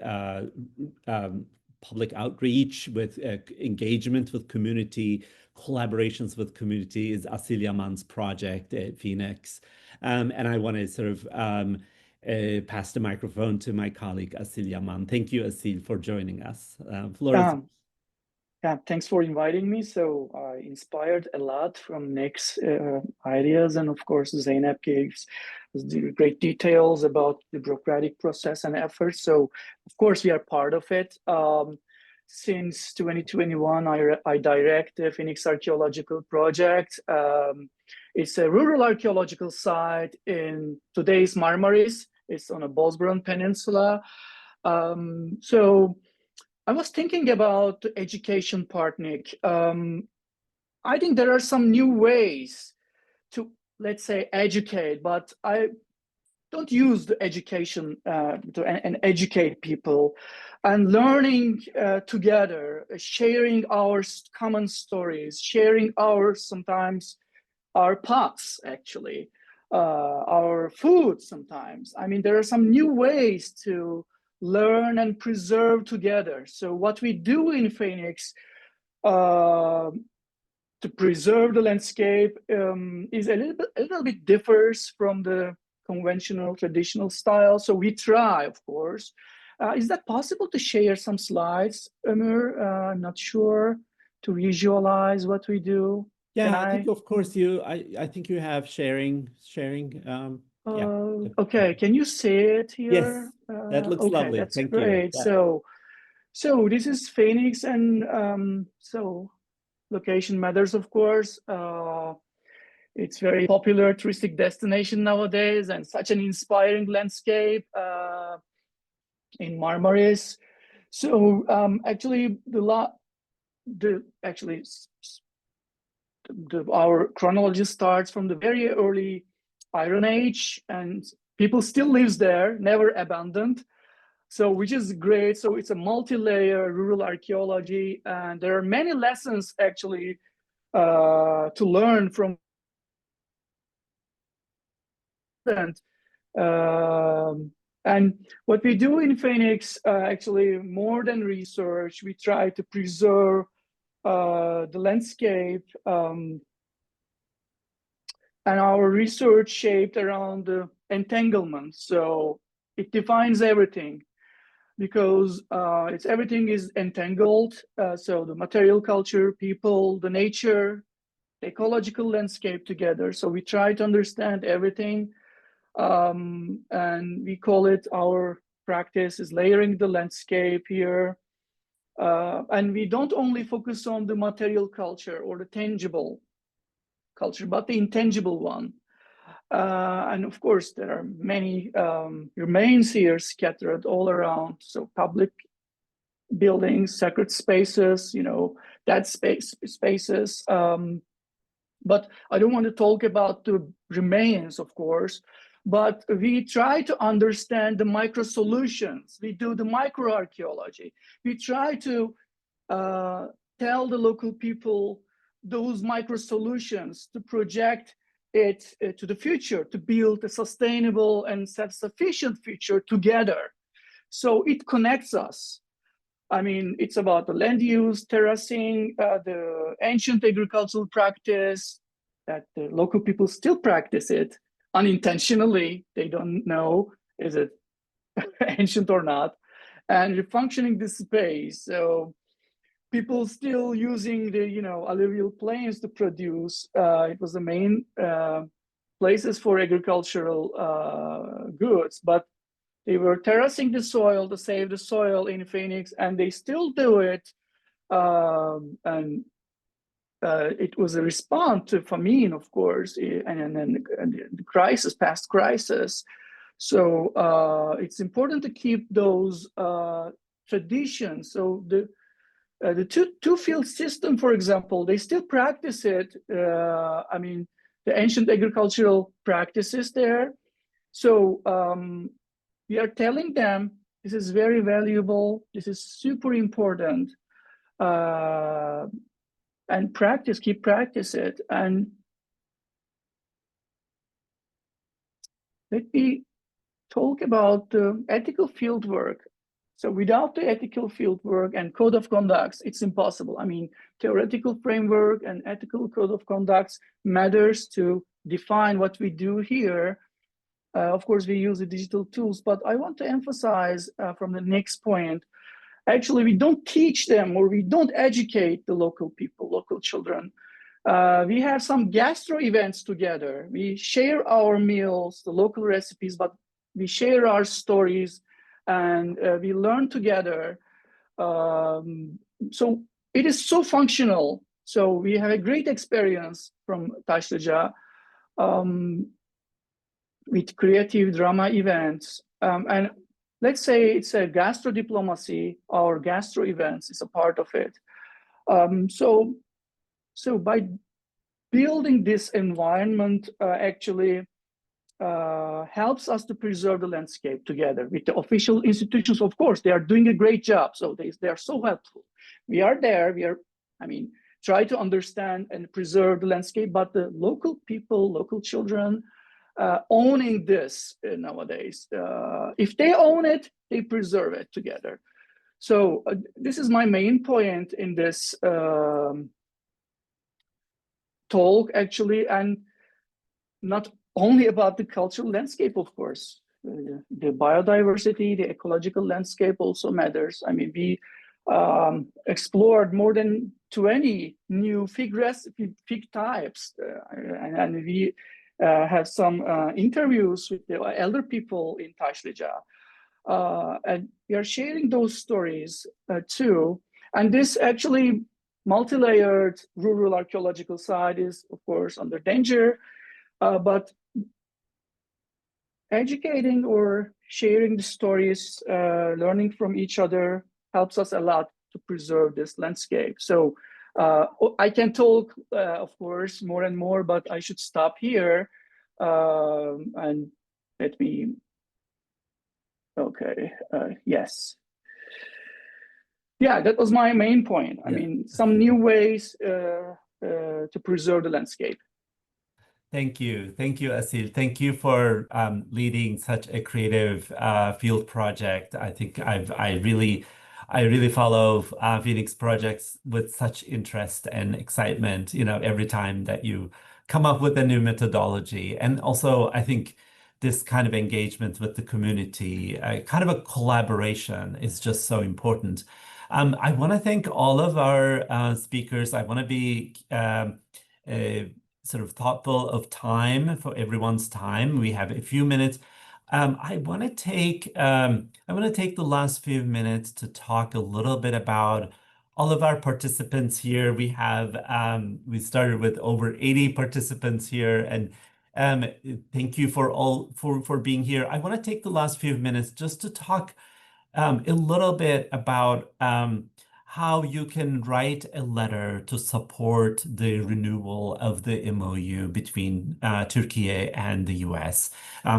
public outreach, with engagement with community, collaborations with community is Asil Yaman's project at Phoenix. And I want to sort of pass the microphone to my colleague, Asil Yaman. Thank you, Asil, for joining us. Yeah, thanks for inviting me. So I inspired a lot from Nick's ideas, and of course, Zeynep gave great details about the bureaucratic process and efforts. So of course, we are part of it. Since 2021, I direct the Phoenix Archaeological Project. It's a rural archaeological site in today's Marmaris. It's on a Bosboran Peninsula. So I was thinking about the education part, Nick. I think there are some new ways to, let's say, educate, but I don't use the education and educate people, and learning together, sharing our common stories, sharing sometimes our paths, actually. our food sometimes. I mean, there are some new ways to learn and preserve together. So what we do in Phoenix to preserve the landscape is a little bit differs from the conventional traditional style. So we try, of course. Is that possible to share some slides, Ömür? I'm not sure, to visualize what we do. Yeah, Can I think of course I think you have sharing. Yeah. Okay, can you see it here? Yes, that looks okay, lovely. that's Thank great. you. Yeah. So this is Phoenix, and so location matters, of course. It's very popular touristic destination nowadays, and such an inspiring landscape in Marmaris. So actually, our chronology starts from the very early Iron Age, and people still lives there, never abandoned. So which is great. So it's a multi-layer rural archaeology, and there are many lessons actually to learn from. And what we do in Phoenix, actually more than research, we try to preserve the landscape, and our research shaped around the entanglement. So it defines everything, because everything is entangled. So the material culture, people, the nature, the ecological landscape together. So we try to understand everything, and we call it, our practice is layering the landscape here. And we don't only focus on the material culture or the tangible culture, but the intangible one. And of course, there are many remains here scattered all around. So public buildings, sacred spaces, dead spaces. But I don't want to talk about the remains, of course, but we try to understand the micro solutions. We do the microarchaeology. We try to tell the local people those micro solutions, to project it to the future, to build a sustainable and self-sufficient future together. So it connects us. I mean, it's about the land use, terracing, the ancient agricultural practice that the local people still practice it unintentionally. They don't know, is it ancient or not? And refunctioning this space. So people still using the alluvial plains to produce. It was the main places for agricultural goods, but they were terracing the soil to save the soil in Phoenix, and they still do it. And it was a response to famine, of course, and the crisis, past crisis. So it's important to keep those traditions. So the two-field system, for example, they still practice it. I mean, the ancient agricultural practices there. So we are telling them this is very valuable, this is super important, and keep practice it. And let me talk about the ethical fieldwork. So without the ethical fieldwork and code of conducts, it's impossible. I mean, theoretical framework and ethical code of conducts matters to define what we do here. Of course, we use the digital tools, but I want to emphasize from the next point, actually, we don't teach them or we don't educate the local people, local children. We have some gastro events together. We share our meals, the local recipes, but we share our stories, and we learn together. So it is so functional. So we have a great experience from Taşlıca with creative drama events. And let's say it's a gastro diplomacy, or gastro events is a part of it. So by building this environment, actually helps us to preserve the landscape together with the official institutions. Of course, they are doing a great job. So they are so helpful. We are there, try to understand and preserve the landscape, but the local people, local children, owning this nowadays. If they own it, they preserve it together. So this is my main point in this talk, actually, and not only about the cultural landscape, of course. The biodiversity, the ecological landscape also matters. I mean, we explored more than 20 new fig types, and we have some interviews with the elder people in Taşlıca, and we are sharing those stories too. And this actually multi-layered rural archaeological site is, of course, under danger, but educating or sharing the stories, learning from each other helps us a lot to preserve this landscape. So I can talk, of course, more and more, but I should stop here. And let me, okay, yes. Yeah, that was my main point. I mean, some new ways to preserve the landscape. Thank you, Asil. Thank you for leading such a creative field project. I think I really follow Phoenix projects with such interest and excitement. You know, every time that you come up with a new methodology, and also I think this kind of engagement with the community, kind of a collaboration, is just so important. I want to thank all of our speakers. I want to be sort of thoughtful of time, for everyone's time. We have a few minutes. I want to take the last few minutes to talk a little bit about all of our participants here. We started with over 80 participants here, and thank you for being here. I want to take the last few minutes just to talk a little bit about how you can write a letter to support the renewal of the MOU between Türkiye and the US,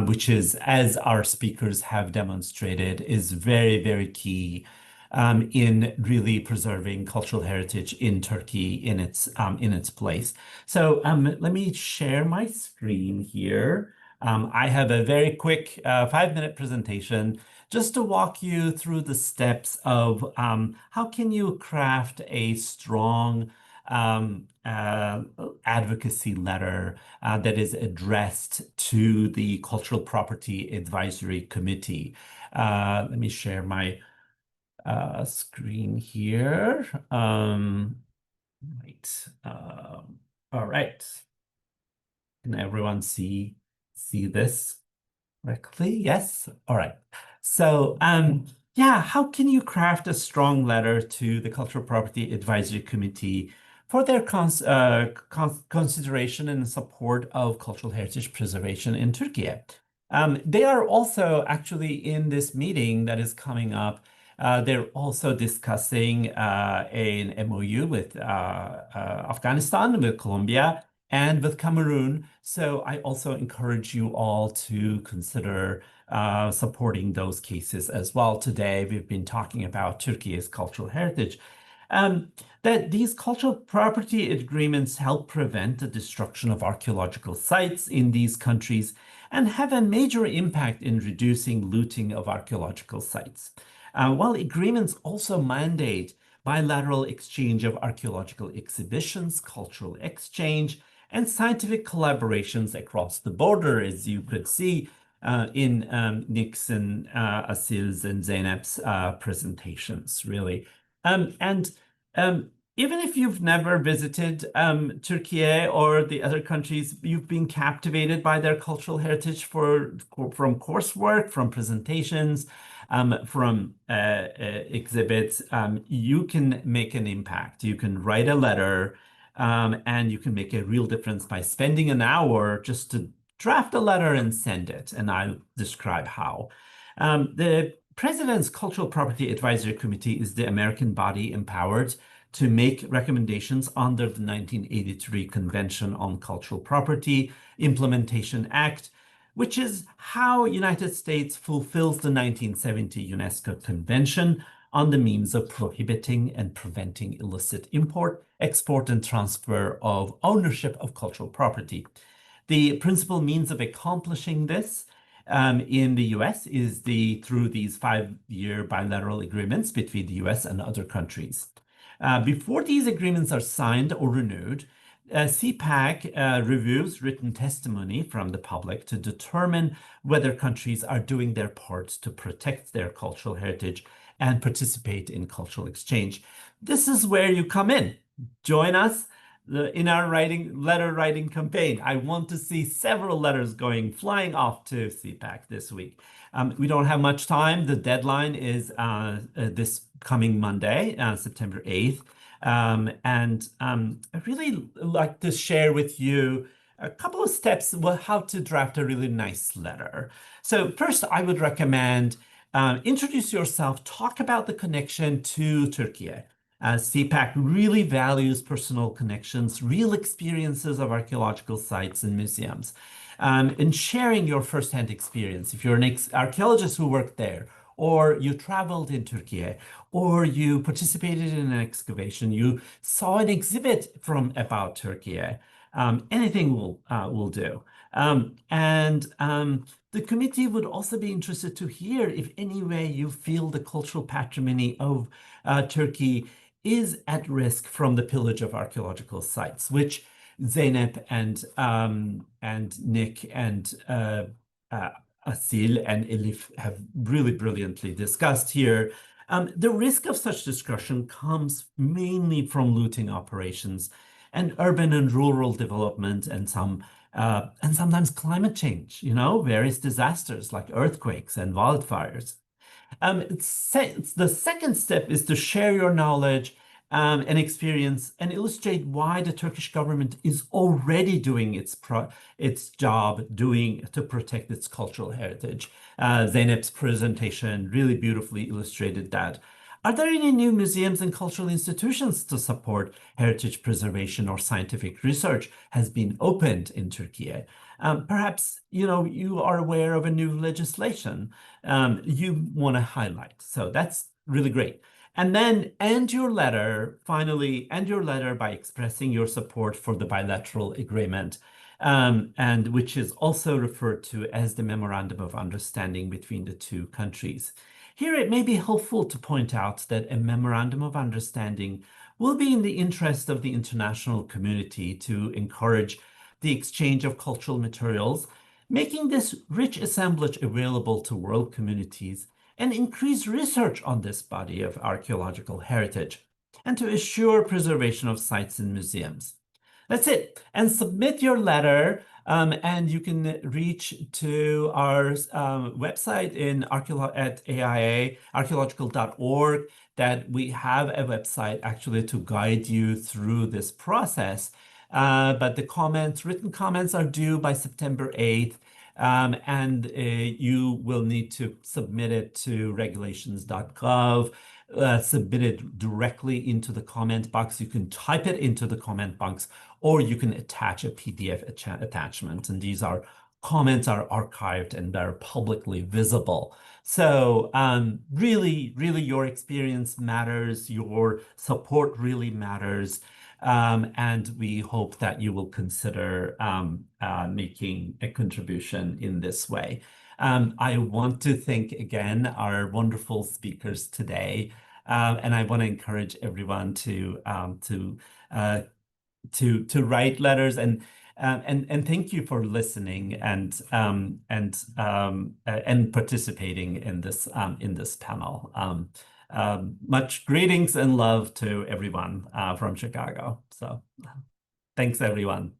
which is, as our speakers have demonstrated, is very, very key in really preserving cultural heritage in Turkey in its place. So let me share my screen here. I have a very quick 5-minute presentation just to walk you through the steps of how can you craft a strong advocacy letter that is addressed to the Cultural Property Advisory Committee. Let me share my screen here. Right. All right. Can everyone see this correctly? Yes. All right. So, yeah, how can you craft a strong letter to the Cultural Property Advisory Committee for their consideration and support of cultural heritage preservation in Turkey? They are also actually in this meeting that is coming up. They're also discussing an MOU with Afghanistan, with Colombia, and with Cameroon. So I also encourage you all to consider supporting those cases as well. Today, we've been talking about Turkey's cultural heritage. That these cultural property agreements help prevent the destruction of archaeological sites in these countries and have a major impact in reducing looting of archaeological sites. While agreements also mandate bilateral exchange of archaeological exhibitions, cultural exchange, and scientific collaborations across the border, as you could see in Nick's and Asil's and Zeynep's presentations, really. Even if you've never visited Turkey or the other countries, you've been captivated by their cultural heritage from coursework, from presentations, from exhibits, you can make an impact. You can write a letter, and you can make a real difference by spending an hour just to draft a letter and send it. And I'll describe how. The President's Cultural Property Advisory Committee is the American body empowered to make recommendations under the 1983 Convention on Cultural Property Implementation Act, which is how United States fulfills the 1970 UNESCO Convention on the means of prohibiting and preventing illicit import, export, and transfer of ownership of cultural property. The principal means of accomplishing this in the US is through these 5-year bilateral agreements between the US and other countries. Before these agreements are signed or renewed, CPAC reviews written testimony from the public to determine whether countries are doing their parts to protect their cultural heritage and participate in cultural exchange. This is where you come in. Join us in our letter writing campaign. I want to see several letters flying off to CPAC this week. We don't have much time. The deadline is this coming Monday, September 8th. I really like to share with you a couple of steps how to draft a really nice letter. So first, I would recommend introduce yourself, talk about the connection to Türkiye. CPAC really values personal connections, real experiences of archaeological sites and museums, and sharing your firsthand experience. If you're an archaeologist who worked there, or you traveled in Türkiye, or you participated in an excavation, you saw an exhibit about Türkiye, anything will do. The committee would also be interested to hear if any way you feel the cultural patrimony of Turkey is at risk from the pillage of archaeological sites, which Zeynep and Nick and Asil and Elif have really brilliantly discussed here. The risk of such discussion comes mainly from looting operations and urban and rural development and sometimes climate change, various disasters like earthquakes and wildfires. The second step is to share your knowledge and experience and illustrate why the Turkish government is already doing its job to protect its cultural heritage. Zeynep's presentation really beautifully illustrated that. Are there any new museums and cultural institutions to support heritage preservation or scientific research has been opened in Türkiye? Perhaps, you are aware of a new legislation you want to highlight. So that's really great. And then finally, end your letter by expressing your support for the bilateral agreement, and which is also referred to as the Memorandum of Understanding between the two countries. Here, it may be helpful to point out that a Memorandum of Understanding will be in the interest of the international community to encourage the exchange of cultural materials, making this rich assemblage available to world communities and increase research on this body of archaeological heritage, and to assure preservation of sites and museums. That's it. And submit your letter, and you can reach to our website at AIA, archaeological.org, that we have a website actually to guide you through this process. But the written comments are due by September 8th. You will need to submit it to regulations.gov, submit it directly into the comment box. You can type it into the comment box, or you can attach a PDF attachment. And these comments are archived and they're publicly visible. So really, really your experience matters. Your support really matters. And we hope that you will consider making a contribution in this way. I want to thank again our wonderful speakers today, and I want to encourage everyone to write letters and thank you for listening and participating in this panel. Much greetings and love to everyone from Chicago. So thanks, everyone.